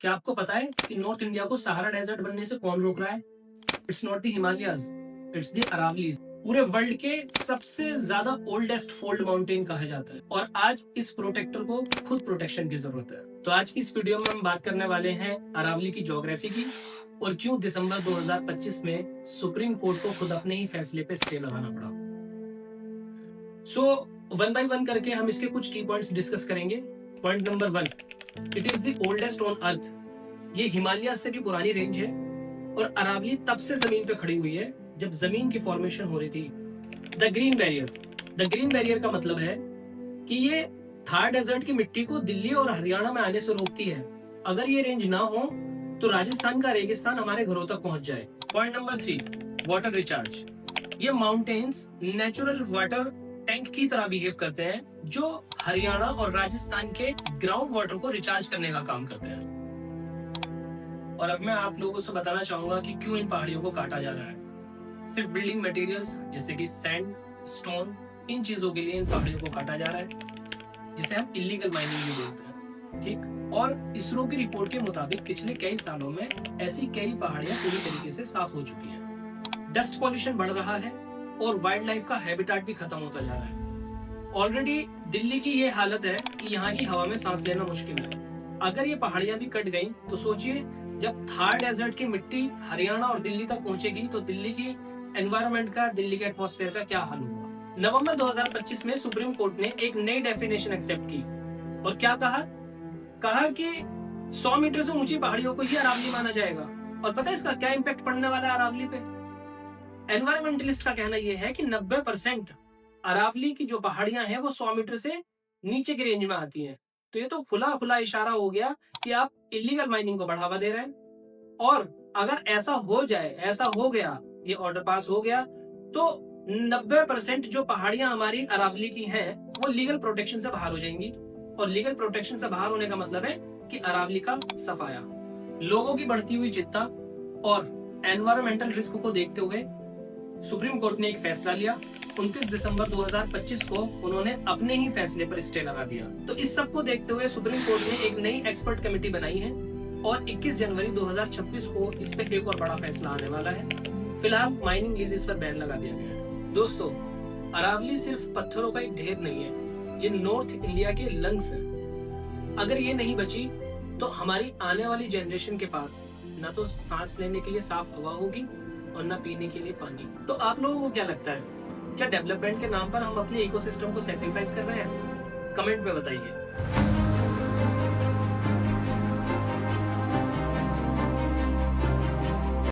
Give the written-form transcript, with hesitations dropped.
क्या आपको पता है कि नॉर्थ इंडिया को सहारा डेजर्ट बनने से कौन रोक रहा है? It's not the Himalayas, it's the Aravallis. पूरे वर्ल्ड के सबसे ज्यादा ओल्डेस्ट फोल्ड माउंटेन कहा जाता है और आज इस प्रोटेक्टर को खुद प्रोटेक्शन की जरूरत है। तो आज इस वीडियो में हम बात करने वाले हैं अरावली की ज्योग्राफी की और क्यों दिसंबर 2025 में सुप्रीम कोर्ट को खुद अपने ही फैसले पे स्टे लगाना पड़ा। सो वन बाय वन करके हम इसके कुछ की पॉइंट्स डिस्कस करेंगे। Point number 1, it is the oldest on earth. ये हिमालय से भी पुरानी रेंज है और अरावली तब से जमीन पे खड़ी हुई है जब जमीन की फॉर्मेशन हो रही थी। The green barrier, the green barrier का मतलब है कि ये थार डेजर्ट की मिट्टी को दिल्ली और हरियाणा में आने से रोकती है। अगर ये रेंज ना हो तो राजस्थान का रेगिस्तान हमारे घरों तक पहुंच जाए। Point number 3, water recharge. ये माउंटेन्स नेचुरल वाटर टैंक की तरह बिहेव करते हैं जो हरियाणा और राजस्थान के ग्राउंड वाटर को रिचार्ज करने का काम करते हैं। और अब मैं आप लोगों से बताना चाहूंगा कि क्यों इन पहाड़ियों को काटा जा रहा है। सिर्फ बिल्डिंग मटेरियल्स जैसे कि सैंड, स्टोन, इन चीजों के लिए इन पहाड़ियों को काटा जा रहा है, जिसे हम इलीगल माइनिंग भी बोलते हैं। ठीक, और इसरो की रिपोर्ट के मुताबिक पिछले कई सालों में ऐसी कई पहाड़ियां पूरी तरीके से साफ हो चुकी हैं। डस्ट पॉल्यूशन बढ़ रहा है और वाइल्ड लाइफ का हैबिटेट भी खत्म होता जा रहा है। ऑलरेडी दिल्ली की ये हालत है कि यहाँ की हवा में सांस लेना मुश्किल है। अगर ये पहाड़ियां भी कट गईं तो सोचिए, जब थार डेजर्ट की मिट्टी हरियाणा और दिल्ली तक पहुंचेगी तो दिल्ली की एनवायरनमेंट का, दिल्ली के एटमॉस्फेयर का क्या हाल होगा। नवंबर 2025 में सुप्रीम कोर्ट ने एक नई डेफिनेशन एक्सेप्ट की और क्या कहा कि 100 मीटर से ऊंची पहाड़ियों को ही अरावली माना जाएगा। और पता है इसका क्या इम्पैक्ट पड़ने वाला है अरावली पे? एनवायरमेंटलिस्ट का कहना यह है कि 90% अरावली की जो पहाड़ियां हैं वो 100 मीटर से नीचे की रेंज में आती हैं। तो ये तो खुला खुला इशारा हो गया कि आप इलीगल माइनिंग को बढ़ावा दे रहे हैं। और अगर ऐसा हो जाए, ऐसा हो गया, ये ऑर्डर पास हो गया, तो 90% जो पहाड़ियां हमारी अरावली की हैं वो लीगल प्रोटेक्शन से बाहर हो जाएंगी। और लीगल प्रोटेक्शन से बाहर होने का मतलब है कि अरावली का सफाया। लोगों की बढ़ती हुई चिंता और एनवायरमेंटल रिस्क को देखते हुए सुप्रीम कोर्ट ने एक फैसला लिया। 29 दिसंबर 2025 को उन्होंने अपने ही फैसले पर स्टे लगा दिया। तो इस सब को देखते हुए सुप्रीम कोर्ट ने एक नई एक्सपर्ट कमेटी बनाई है और 21 जनवरी 2026 को इस पे एक और बड़ा फैसला आने वाला है। फिलहाल माइनिंग लीजेस पर बैन लगा दिया गया है। दोस्तों, अरावली सिर्फ पत्थरों का एक ढेर नहीं है, ये नॉर्थ इंडिया के लंग्स है। अगर ये नहीं बची तो हमारी आने वाली जनरेशन के पास न तो सांस लेने के लिए साफ हवा होगी और न पीने के लिए पानी। तो आप लोगों को क्या लगता है, क्या डेवलपमेंट के नाम पर हम अपने इकोसिस्टम को सैक्रिफाइस कर रहे हैं? कमेंट में बताइए।